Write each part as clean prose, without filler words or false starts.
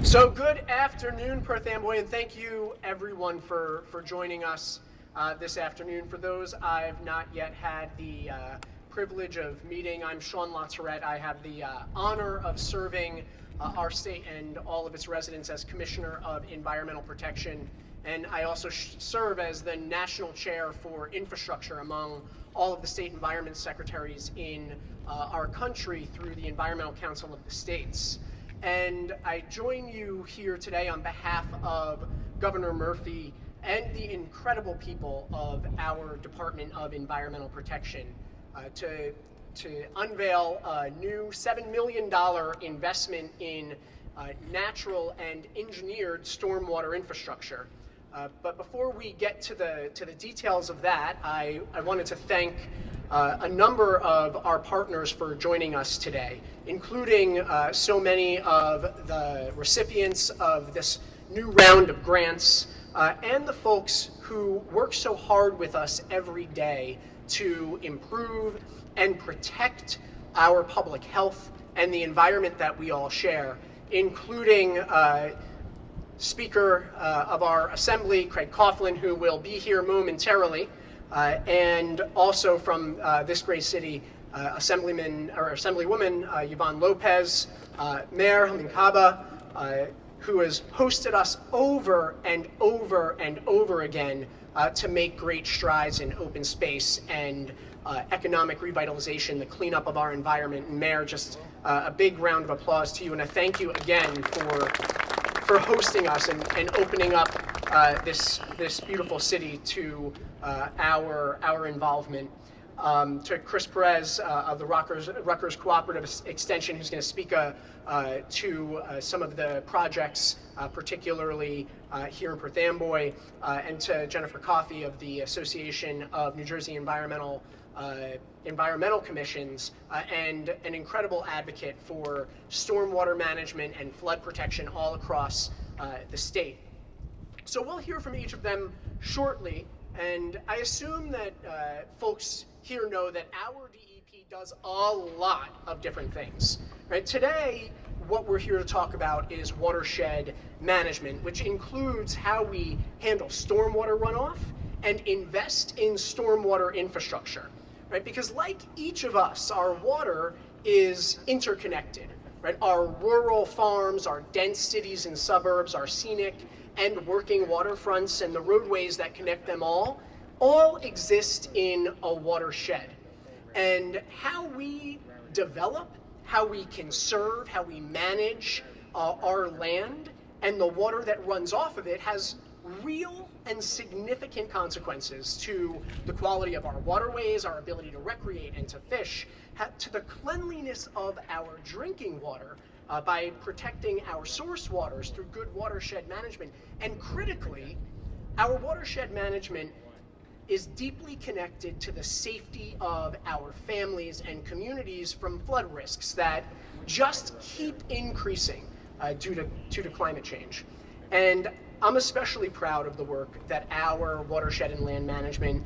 So good afternoon, Perth Amboy, and thank you everyone for joining us this afternoon. For those I've not yet had the privilege of meeting, I'm Sean LaTourette. I have the honor of serving our state and all of its residents as Commissioner of Environmental Protection, and I also serve as the National Chair for Infrastructure among all of the state environment secretaries in our country through the Environmental Council of the States. And I join you here today on behalf of Governor Murphy and the incredible people of our Department of Environmental Protection to unveil a new $7 million investment in natural and engineered stormwater infrastructure. But before we get to the details of that, I wanted to thank a number of our partners for joining us today, including so many of the recipients of this new round of grants and the folks who work so hard with us every day to improve and protect our public health and the environment that we all share, including Speaker of our Assembly, Craig Coughlin, who will be here momentarily, and also from this great city, Assemblywoman Yvonne Lopez, Mayor Hamid Kaba, who has hosted us over and over and over again to make great strides in open space and economic revitalization, the cleanup of our environment. And Mayor, just a big round of applause to you, and a thank you again for hosting us and opening up this beautiful city to our involvement. To Chris Perez of the Rutgers Cooperative Extension, who's going to speak to some of the projects, particularly here in Perth Amboy, and to Jennifer Coffey of the Association of New Jersey Environmental Commissions, and an incredible advocate for stormwater management and flood protection all across the state. So we'll hear from each of them shortly, and I assume that folks here know that our DEP does a lot of different things. Right? Today, what we're here to talk about is watershed management, which includes how we handle stormwater runoff and invest in stormwater infrastructure. Right? Because like each of us, our water is interconnected. Right? Our rural farms, our dense cities and suburbs, our scenic and working waterfronts, and the roadways that connect them all exist in a watershed. And how we develop, how we conserve, how we manage our land and the water that runs off of it has real and significant consequences to the quality of our waterways, our ability to recreate and to fish, to the cleanliness of our drinking water, by protecting our source waters through good watershed management. And critically, our watershed management is deeply connected to the safety of our families and communities from flood risks that just keep increasing due to climate change. And I'm especially proud of the work that our watershed and land management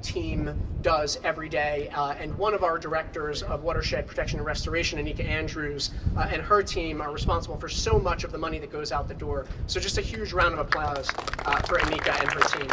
team does every day. And one of our directors of watershed protection and restoration, Anika Andrews, and her team are responsible for so much of the money that goes out the door. So just a huge round of applause for Anika and her team.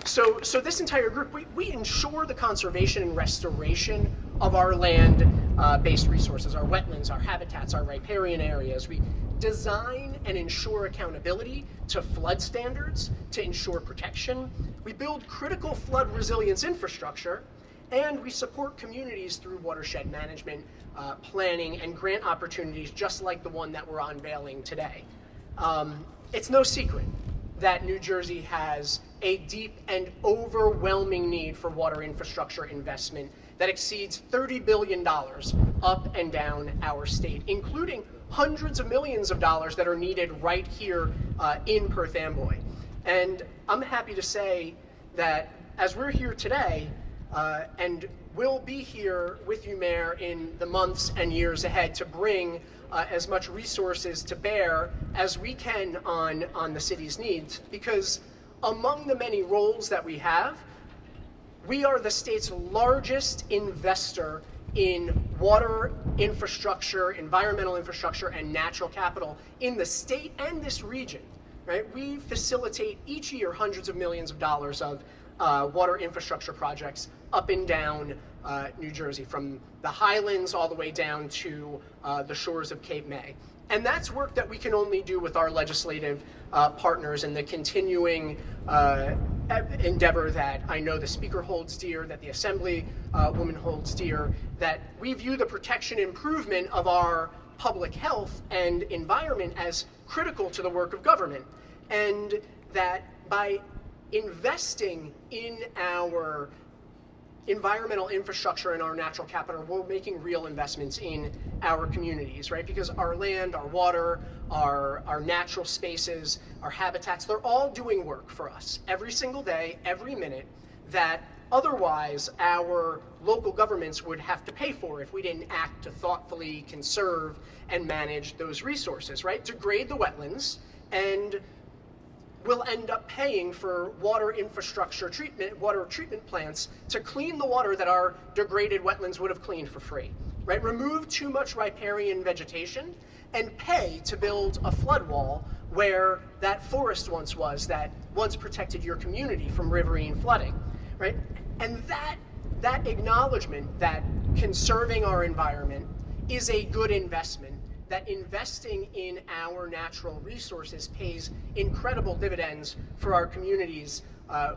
So this entire group, we ensure the conservation and restoration of our land-based resources, our wetlands, our habitats, our riparian areas. We design and ensure accountability to flood standards to ensure protection. We build critical flood resilience infrastructure, and we support communities through watershed management, planning, and grant opportunities just like the one that we're unveiling today. It's no secret that New Jersey has a deep and overwhelming need for water infrastructure investment that exceeds $30 billion up and down our state, including hundreds of millions of dollars that are needed right here in Perth Amboy. And I'm happy to say that as we're here today, and we'll be here with you, Mayor, in the months and years ahead to bring as much resources to bear as we can on the city's needs, because among the many roles that we have, we are the state's largest investor in water infrastructure, environmental infrastructure, and natural capital in the state and this region, right? We facilitate each year hundreds of millions of dollars of water infrastructure projects up and down New Jersey, from the Highlands all the way down to the shores of Cape May. And that's work that we can only do with our legislative partners, and the continuing endeavor that I know the Speaker holds dear, that the Assembly woman holds dear, that we view the protection and improvement of our public health and environment as critical to the work of government. And that by investing in our environmental infrastructure and our natural capital, we're making real investments in our communities, right? Because our land, our water, our natural spaces, our habitats, they're all doing work for us every single day, every minute, that otherwise our local governments would have to pay for if we didn't act to thoughtfully conserve and manage those resources, right? Degrade the wetlands, and we'll end up paying for water infrastructure treatment, water treatment plants to clean the water that our degraded wetlands would have cleaned for free, right? Remove too much riparian vegetation and pay to build a flood wall where that forest once was, that once protected your community from riverine flooding, right? And that acknowledgement that conserving our environment is a good investment, that investing in our natural resources pays incredible dividends for our communities.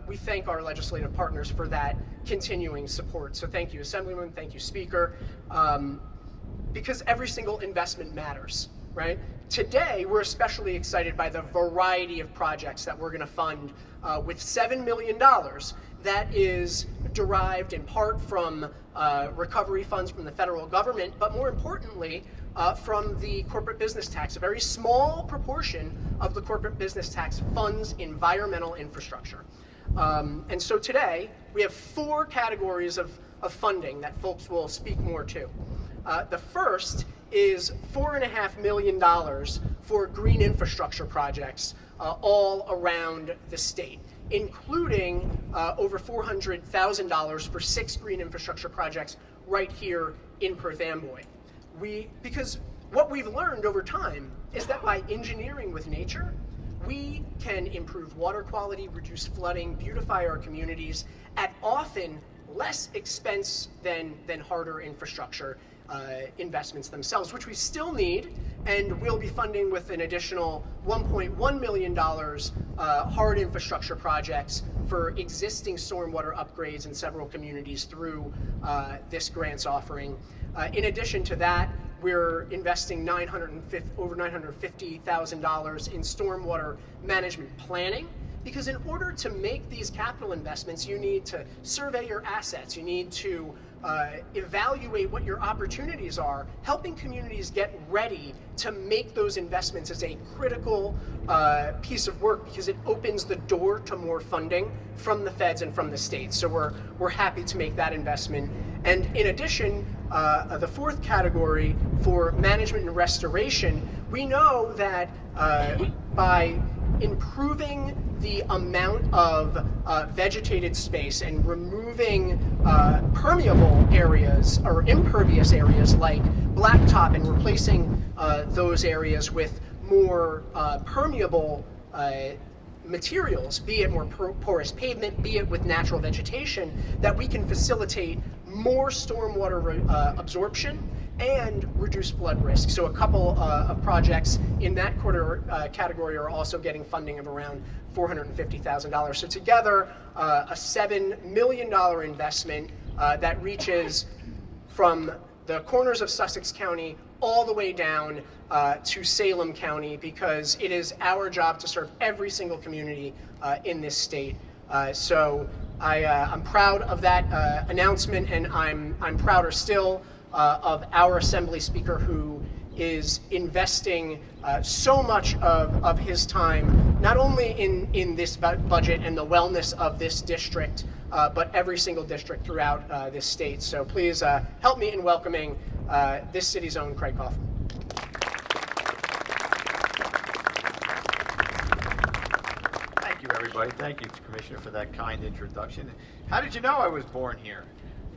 We thank our legislative partners for that continuing support. So thank you, Assemblyman, thank you, Speaker, because every single investment matters, right? Today, we're especially excited by the variety of projects that we're gonna fund with $7 million that is derived in part from recovery funds from the federal government, but more importantly, from the corporate business tax. A very small proportion of the corporate business tax funds environmental infrastructure. And so today, we have 4 categories of funding that folks will speak more to. The first is $4.5 million for green infrastructure projects all around the state, including over $400,000 for 6 green infrastructure projects right here in Perth Amboy. Because what we've learned over time is that by engineering with nature, we can improve water quality, reduce flooding, beautify our communities at often less expense than harder infrastructure investments themselves, which we still need, and we'll be funding with an additional $1.1 million hard infrastructure projects for existing stormwater upgrades in several communities through this grants offering. In addition to that, we're investing over $950,000 in stormwater management planning, because in order to make these capital investments, you need to survey your assets, you need to evaluate what your opportunities are. Helping communities get ready to make those investments is a critical piece of work, because it opens the door to more funding from the feds and from the states. So we're happy to make that investment. And in addition, the 4th category for management and restoration, we know that by improving the amount of vegetated space and removing permeable areas or impervious areas like blacktop and replacing those areas with more permeable materials, be it more porous pavement, be it with natural vegetation, that we can facilitate more stormwater absorption and reduce flood risk. So a couple of projects in that category are also getting funding of around $450,000. So together, a $7 million investment that reaches from the corners of Sussex County all the way down to Salem County, because it is our job to serve every single community in this state. So I'm proud of that announcement, and I'm prouder still of our Assembly Speaker, who is investing so much of his time, not only in this budget and the wellness of this district, but every single district throughout this state. So please help me in welcoming this city's own Craig Kaufman. Thank you, everybody. Thank you, Commissioner, for that kind introduction. How did you know I was born here?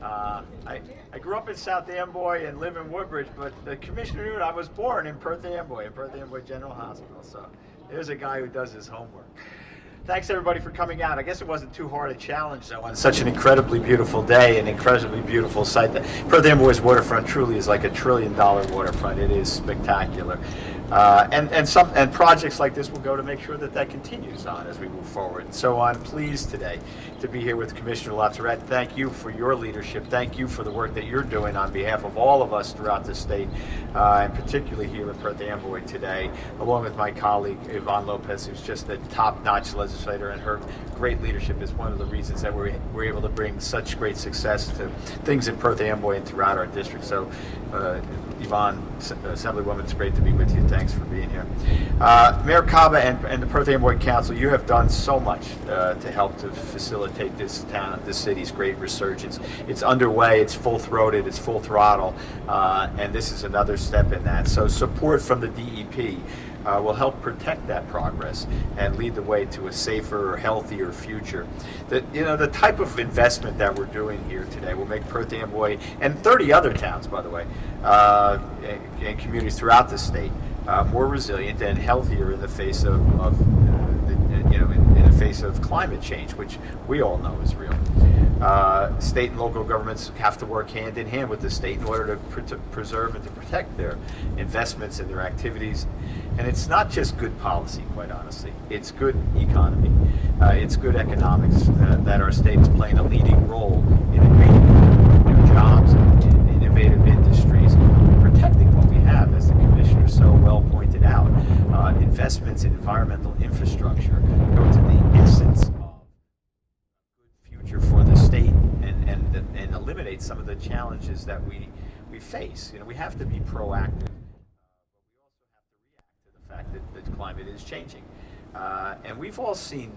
I grew up in South Amboy and live in Woodbridge, but the commissioner knew I was born in Perth Amboy, at Perth Amboy General Hospital. So there's a guy who does his homework. Thanks everybody for coming out. I guess it wasn't too hard a challenge though on such an incredibly beautiful day, an incredibly beautiful site. Perth Amboy's waterfront truly is like $1 trillion waterfront. It is spectacular. And projects like this will go to make sure that that continues on as we move forward. And so I'm pleased today to be here with Commissioner Lazarette. Thank you for your leadership. Thank you for the work that you're doing on behalf of all of us throughout the state, and particularly here at Perth Amboy today, along with my colleague Yvonne Lopez, who's just a top-notch legislator, and her great leadership is one of the reasons that we're able to bring such great success to things in Perth Amboy and throughout our district. So, Yvonne, Assemblywoman, it's great to be with you. Thanks for being here. Mayor Caba and the Perth Amboy Council, you have done so much to help to facilitate this city's great resurgence. It's underway, it's full-throated, it's full throttle, and this is another step in that. So support from the DEP will help protect that progress and lead the way to a safer, healthier future. The type of investment that we're doing here today will make Perth Amboy and 30 other towns, by the way, and communities throughout the state more resilient and healthier in the face of in the face of climate change, which we all know is real. State and local governments have to work hand in hand with the state in order to preserve and to protect their investments and their activities. And it's not just good policy, quite honestly. It's good economy. It's good economics that our state is playing a leading role in creating new jobs and innovative industries, and protecting what we have, as the commissioner so well pointed out. Investments in environmental infrastructure go to the essence of a good future for the state and eliminate some of the challenges that we face. We have to be proactive, but we also have to react to the fact that the climate is changing. And we've all seen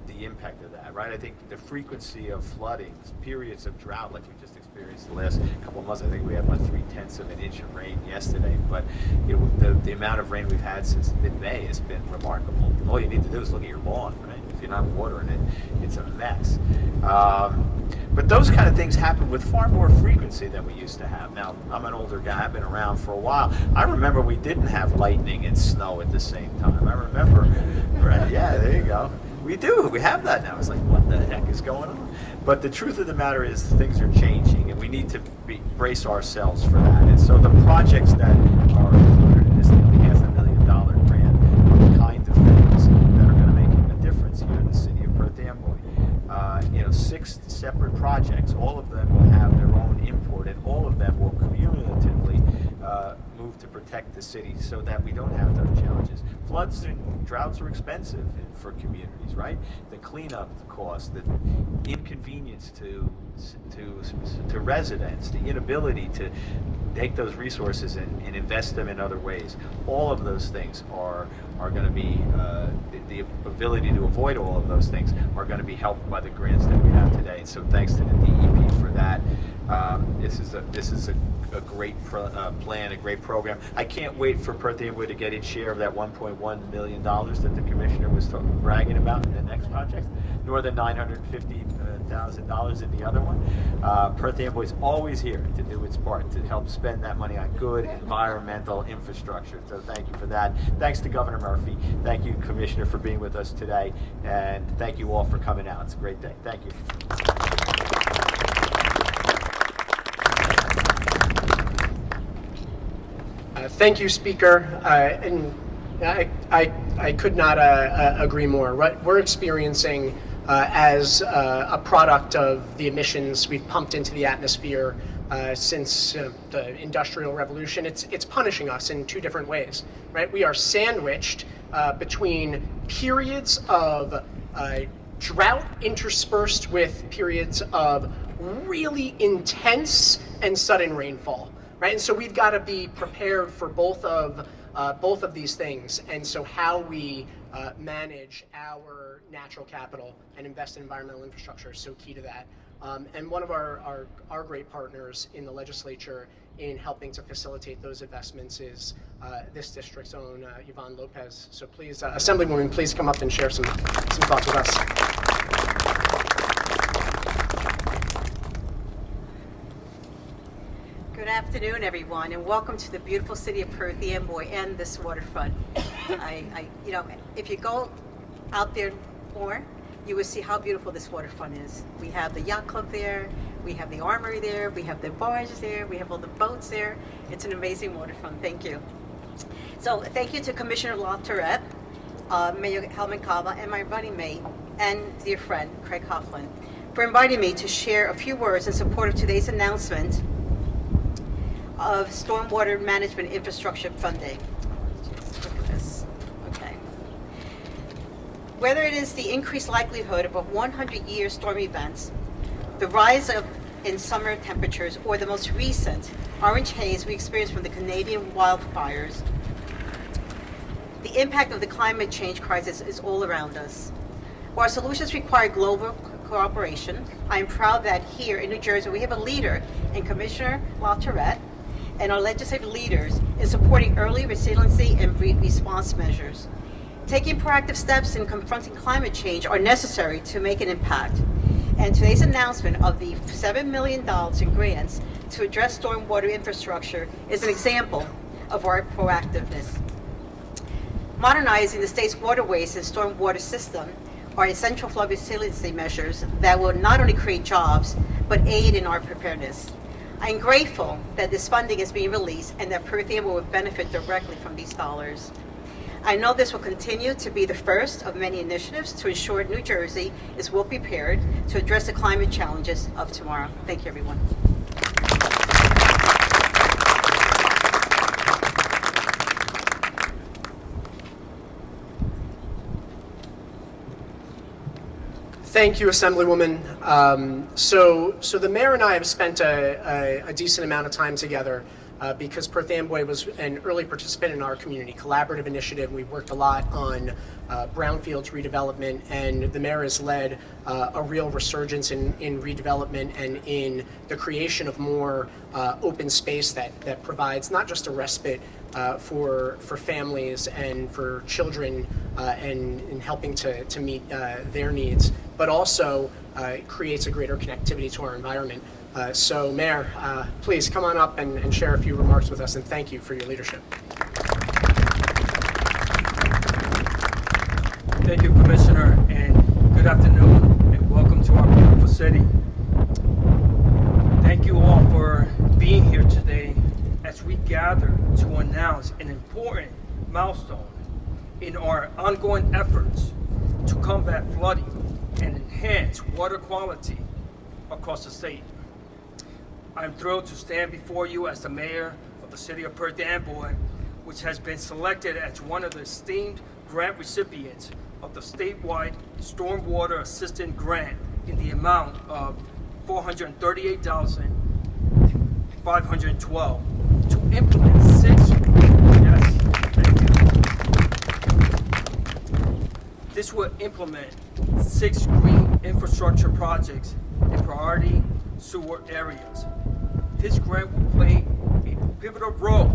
the impact of that, right? I think the frequency of floodings, periods of drought like we just experienced the last couple of months. I think we had about 0.3 of an inch of rain yesterday, but the amount of rain we've had since mid-May has been remarkable. All you need to do is look at your lawn, right? If you're not watering it, it's a mess. But those kind of things happen with far more frequency than we used to have. Now, I'm an older guy. I've been around for a while. I remember we didn't have lightning and snow at the same time. I remember, right? Yeah, there you go. We do. We have that now. It's like, what the heck is going on? But the truth of the matter is things are changing, and we need to brace ourselves for that. And so the projects that are included in this nearly $500,000 grant are the kind of things that are going to make a difference here in the city of Perth Amboy. 6 separate projects. All of them will have their own import, and all of them will cumulatively move to protect the city so that we don't have those challenges. Floods and droughts are expensive for communities, right? The cleanup cost, the inconvenience to residents, the inability to take those resources and invest them in other ways. All of those things are going to be, the ability to avoid all of those things are going to be helped by the grants that we have today. So thanks to the DEP for that. This is a great plan, a great program. I can't wait for Perth Amboy to get its share of that $1.1 million that the commissioner was bragging about in the next project, nor the $950,000 in the other one. Perth Amboy is always here to do its part to help spend that money on good environmental infrastructure. So thank you for that. Thanks to Governor Murphy. Thank you, Commissioner, for being with us today. And thank you all for coming out. It's a great day. Thank you. Thank you, Speaker. And I could not agree more. What we're experiencing as a product of the emissions we've pumped into the atmosphere since the Industrial Revolution, it's punishing us in 2 different ways, right? We are sandwiched between periods of drought interspersed with periods of really intense and sudden rainfall. Right, and so we've got to be prepared for both of these things. And so how we manage our natural capital and invest in environmental infrastructure is so key to that. And one of our great partners in the legislature in helping to facilitate those investments is this district's own Yvonne Lopez. So please, Assemblywoman, please come up and share some thoughts with us. afternoon, everyone, and welcome to the beautiful city of Perth Amboy and this waterfront. If you go out there more, you will see how beautiful this waterfront is. We have the yacht club there, we have the armory there, we have the barges there, we have all the boats there. It's an amazing waterfront. Thank you. So thank you to Commissioner LaTourette, Mayor Helman Cava, and my running mate and dear friend Craig Hoffland for inviting me to share a few words in support of today's announcement of stormwater management infrastructure funding. Just look at this. Okay. Whether it is the increased likelihood of a 100-year storm events, the rise in summer temperatures, or the most recent orange haze we experienced from the Canadian wildfires, the impact of the climate change crisis is all around us. While our solutions require global cooperation, I am proud that here in New Jersey we have a leader in Commissioner LaTourette and our legislative leaders in supporting early resiliency and response measures. Taking proactive steps in confronting climate change are necessary to make an impact. And today's announcement of the $7 million in grants to address stormwater infrastructure is an example of our proactiveness. Modernizing the state's waterways and stormwater system are essential flood resiliency measures that will not only create jobs, but aid in our preparedness. I am grateful that this funding is being released and that Perth Amboy will benefit directly from these dollars. I know this will continue to be the first of many initiatives to ensure New Jersey is well prepared to address the climate challenges of tomorrow. Thank you, everyone. Thank you, Assemblywoman. So the mayor and I have spent a decent amount of time together because Perth Amboy was an early participant in our community collaborative initiative. We worked a lot on brownfields redevelopment, and the mayor has led a real resurgence in redevelopment and in the creation of more open space that provides not just a respite for families and for children and in helping to meet their needs, but also creates a greater connectivity to our environment. So Mayor, please come on up and share a few remarks with us, and thank you for your leadership. Thank you, Commissioner, and good afternoon, and welcome to our beautiful city. Thank you all for being here today as we gather to announce an important milestone in our ongoing efforts to combat flooding and enhance water quality across the state. I'm thrilled to stand before you as the mayor of the city of Perth Amboy, which has been selected as one of the esteemed grant recipients of the statewide Stormwater Assistance Grant in the amount of $438,512 to implement 6. Yes, thank you. This will implement 6 green infrastructure projects in priority sewer areas. This grant will play a pivotal role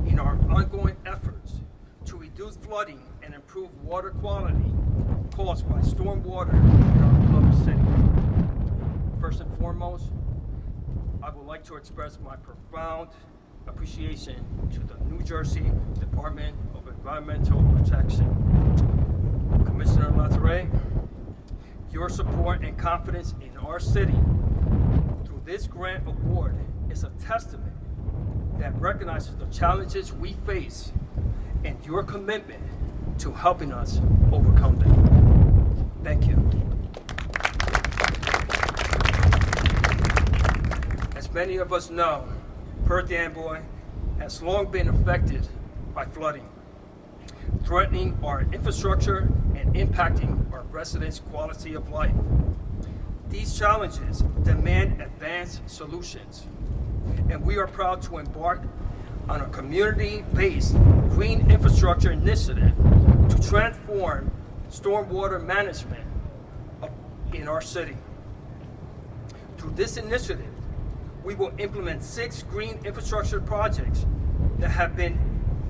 in our ongoing efforts to reduce flooding and improve water quality caused by stormwater in our beloved city. First and foremost, I would like to express my profound appreciation to the New Jersey Department of Environmental Protection. Commissioner LaTourette, your support and confidence in our city through this grant award is a testament that recognizes the challenges we face and your commitment to helping us overcome them. Thank you. As many of us know, Perth Amboy has long been affected by flooding, threatening our infrastructure and impacting our residents' quality of life. These challenges demand advanced solutions, and we are proud to embark on a community-based green infrastructure initiative to transform stormwater management in our city. Through this initiative, we will implement 6 green infrastructure projects that have been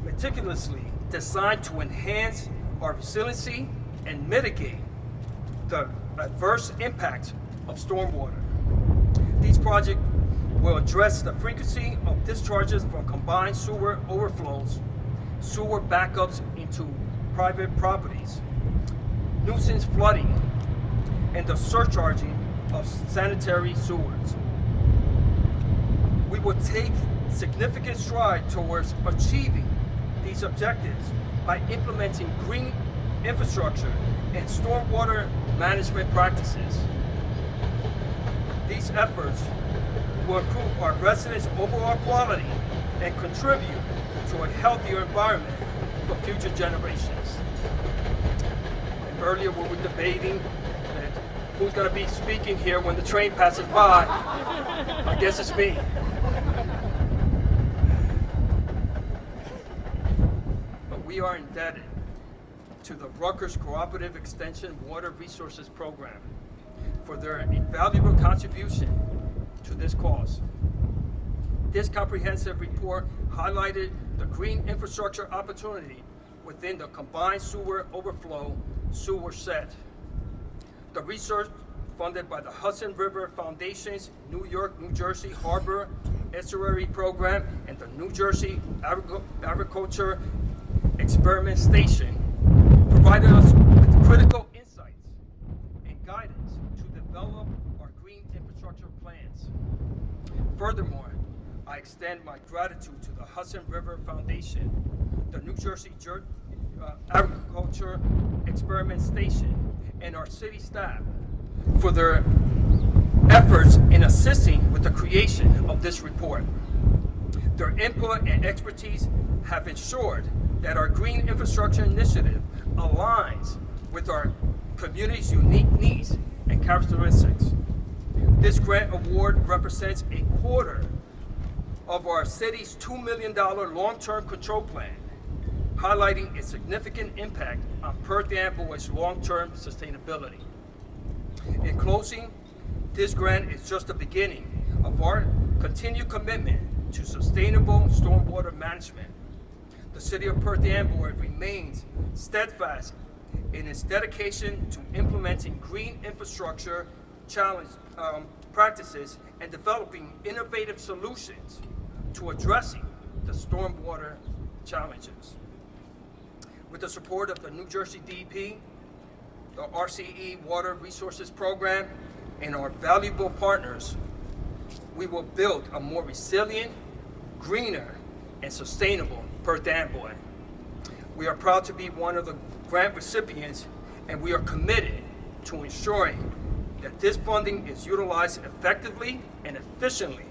meticulously designed to enhance our resiliency and mitigate the adverse impacts of stormwater. These projects will address the frequency of discharges from combined sewer overflows, sewer backups into private properties, nuisance flooding, and the surcharging of sanitary sewers. We will take significant stride towards achieving these objectives by implementing green infrastructure and stormwater management practices. These efforts will improve our residents' overall quality and contribute to a healthier environment for future generations. And earlier we were debating that who's going to be speaking here when the train passes by. I guess it's me. But we are indebted to the Rutgers Cooperative Extension Water Resources Program for their invaluable contribution to this cause. This comprehensive report highlighted the green infrastructure opportunity within the combined sewer overflow sewer set. The research funded by the Hudson River Foundation's New York, New Jersey Harbor Estuary Program and the New Jersey Agriculture Experiment Station provided us with critical insights and guidance to develop our green infrastructure plans. Furthermore, I extend my gratitude to the Hudson River Foundation, the New Jersey Agriculture Experiment Station, and our city staff for their efforts in assisting with the creation of this report. Their input and expertise have ensured that our green infrastructure initiative aligns with our community's unique needs and characteristics. This grant award represents a quarter of our city's $2 million long-term control plan, highlighting its significant impact on Perth Amboy's long-term sustainability. In closing, this grant is just the beginning of our continued commitment to sustainable stormwater management. The City of Perth Amboy remains steadfast in its dedication to implementing green infrastructure practices and developing innovative solutions to addressing the stormwater challenges. With the support of the New Jersey DEP, the RCE Water Resources Program, and our valuable partners, we will build a more resilient, greener, and sustainable Perth Amboy. We are proud to be one of the grant recipients, and we are committed to ensuring that this funding is utilized effectively and efficiently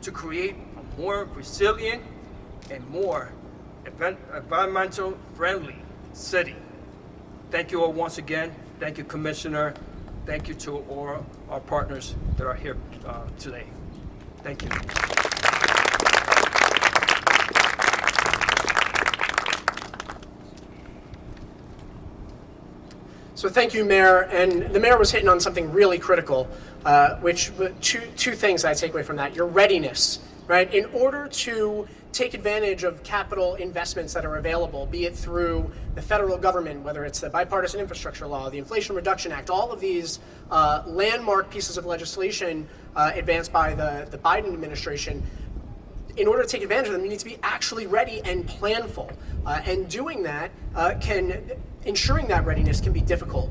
to create a more resilient and more environmental friendly city. Thank you all once again. Thank you, Commissioner. Thank you to all our partners that are here today. Thank you. So thank you, Mayor. And the Mayor was hitting on something really critical, which two things I take away from that. Your readiness, right? In order to take advantage of capital investments that are available, be it through the federal government, whether it's the Bipartisan Infrastructure Law, the Inflation Reduction Act, all of these landmark pieces of legislation advanced by the Biden administration, in order to take advantage of them, you need to be actually ready and planful. And doing that ensuring that readiness can be difficult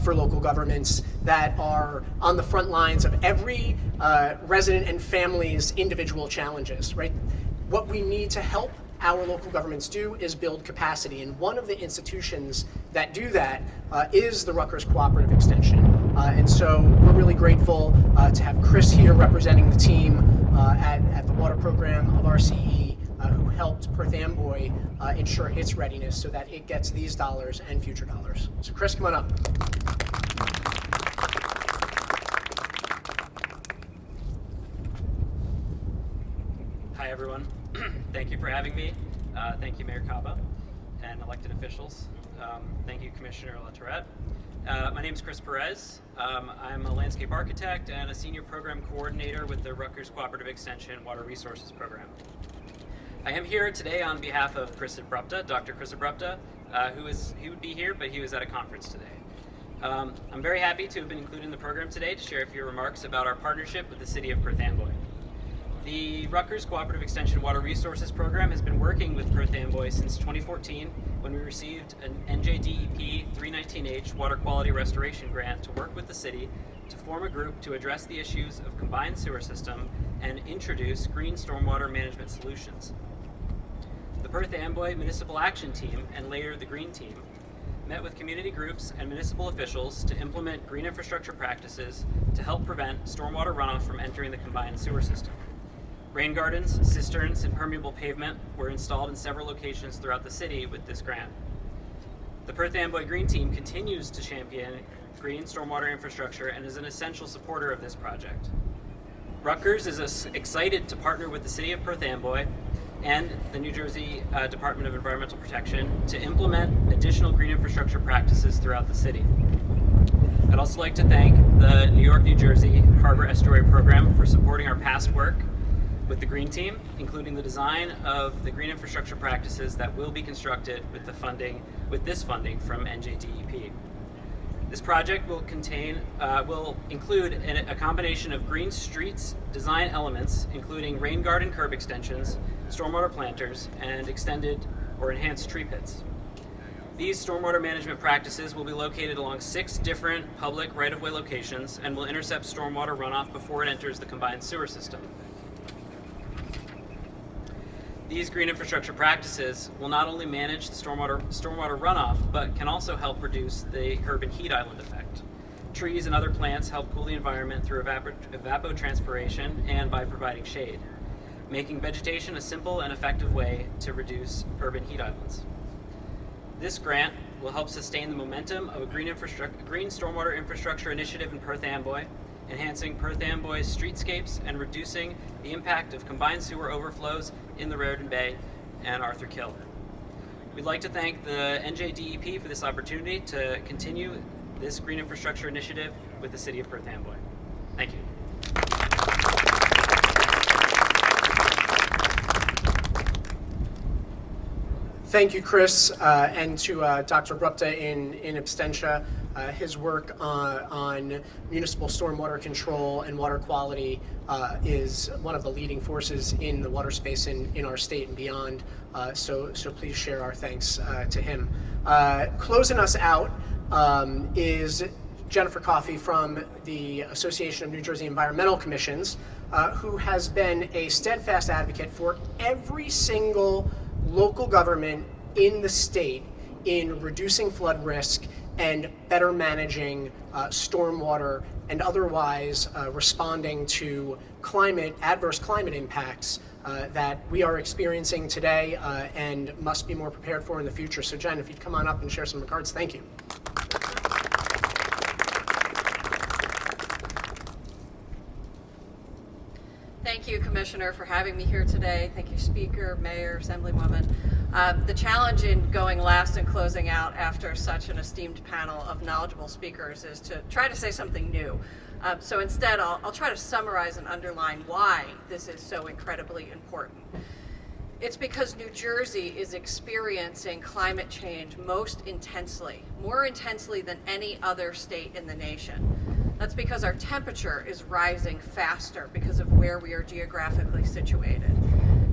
for local governments that are on the front lines of every resident and family's individual challenges, right? What we need to help our local governments do is build capacity. And one of the institutions that do that is the Rutgers Cooperative Extension. And so we're really grateful to have Chris here representing the team at the water program of RCE, who helped Perth Amboy ensure its readiness so that it gets these dollars and future dollars. So Chris, come on up. Hi everyone. Thank you for having me. Thank you, Mayor Caba and elected officials. Thank you, Commissioner LaTourette. My name is Chris Perez. I'm a landscape architect and a senior program coordinator with the Rutgers Cooperative Extension Water Resources Program. I am here today on behalf of Chris Abrupta, Dr. Chris Abrupta, who would be here, but he was at a conference today. I'm very happy to have been included in the program today to share a few remarks about our partnership with the City of Perth Amboy. The Rutgers Cooperative Extension Water Resources Program has been working with Perth Amboy since 2014 when we received an NJDEP 319H Water Quality Restoration Grant to work with the city to form a group to address the issues of combined sewer system and introduce green stormwater management solutions. The Perth Amboy Municipal Action Team, and later the Green Team, met with community groups and municipal officials to implement green infrastructure practices to help prevent stormwater runoff from entering the combined sewer system. Rain gardens, cisterns, and permeable pavement were installed in several locations throughout the city with this grant. The Perth Amboy Green Team continues to champion green stormwater infrastructure and is an essential supporter of this project. Rutgers is excited to partner with the City of Perth Amboy and the New Jersey Department of Environmental Protection to implement additional green infrastructure practices throughout the city. I'd also like to thank the New York, New Jersey Harbor Estuary Program for supporting our past work with the Green Team, including the design of the green infrastructure practices that will be constructed with this funding from NJDEP. This project will include a combination of green streets design elements, including rain garden curb extensions, stormwater planters, and extended or enhanced tree pits. These stormwater management practices will be located along 6 different public right-of-way locations and will intercept stormwater runoff before it enters the combined sewer system. These green infrastructure practices will not only manage the stormwater runoff, but can also help reduce the urban heat island effect. Trees and other plants help cool the environment through evapotranspiration and by providing shade, making vegetation a simple and effective way to reduce urban heat islands. This grant will help sustain the momentum of a green stormwater infrastructure initiative in Perth Amboy, enhancing Perth Amboy's streetscapes and reducing the impact of combined sewer overflows in the Raritan Bay and Arthur Kill. We'd like to thank the NJDEP for this opportunity to continue this green infrastructure initiative with the City of Perth Amboy. Thank you. Thank you, Chris, and to Dr. Brupta in absentia. His work on municipal stormwater control and water quality is one of the leading forces in the water space in our state and beyond. So please share our thanks to him. Closing us out is Jennifer Coffey from the Association of New Jersey Environmental Commissions, who has been a steadfast advocate for every single local government in the state in reducing flood risk and better managing stormwater and otherwise responding to adverse climate impacts that we are experiencing today and must be more prepared for in the future. So Jen, if you'd come on up and share some regards, thank you. Thank you, Commissioner, for having me here today. Thank you, Speaker, Mayor, Assemblywoman. The challenge in going last and closing out after such an esteemed panel of knowledgeable speakers is to try to say something new. So instead, I'll try to summarize and underline why this is so incredibly important. It's because New Jersey is experiencing climate change most intensely, more intensely than any other state in the nation. That's because our temperature is rising faster because of where we are geographically situated.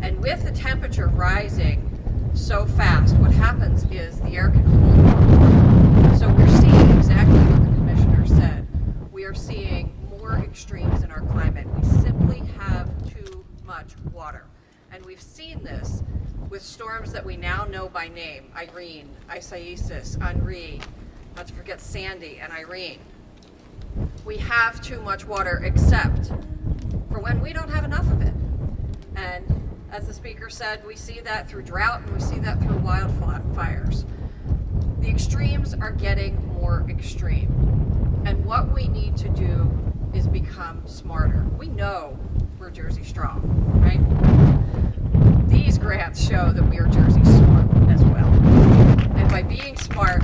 And with the temperature rising so fast, what happens is the air can hold more. So we're seeing exactly what the Commissioner said. We are seeing more extremes in our climate. We simply have too much water. And we've seen this with storms that we now know by name: Irene, Isaias, Henri, not to forget Sandy and Irene. We have too much water except for when we don't have enough of it. And as the Speaker said, we see that through drought and we see that through wildfires. The extremes are getting more extreme. And what we need to do is become smarter. We know we're Jersey strong, right? These grants show that we are Jersey smart as well. And by being smart,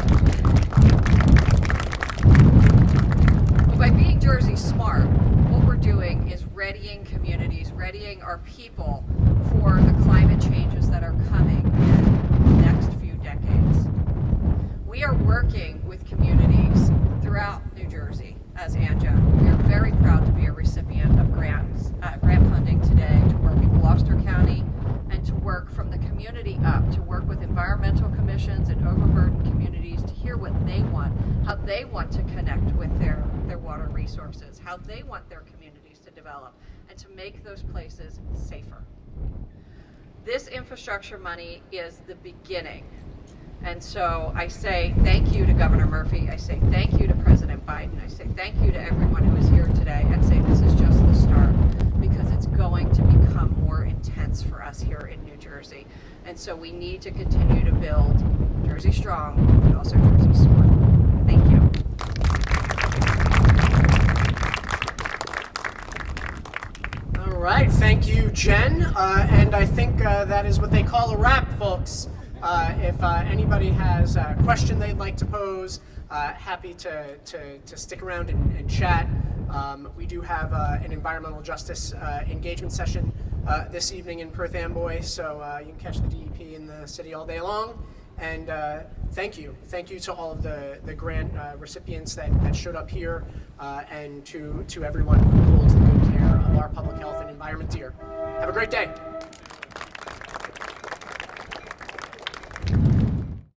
Jersey smart, what we're doing is readying communities, readying our people for the climate changes that are coming in the next few decades. We are working with communities throughout New Jersey as ANJA. We are very proud to be a recipient of grant funding today to work community up to work with environmental commissions and overburdened communities to hear what they want, how they want to connect with their water resources, how they want their communities to develop, and to make those places safer. This infrastructure money is the beginning. And so I say thank you to Governor Murphy, I say thank you to President Biden, I say thank you to everyone who is here today, and say this is just the start, because it's going to become more intense for us here in New Jersey. And so we need to continue to build Jersey strong, but also Jersey smart. Thank you. All right, thank you, Jen. And I think that is what they call a wrap, folks. If anybody has a question they'd like to pose, happy to stick around and chat. We do have an environmental justice engagement session this evening in Perth Amboy, so you can catch the DEP in the city all day long. And thank you to all of the grant recipients that showed up here, and to everyone who holds the good care of our public health and environment dear. Have a great day.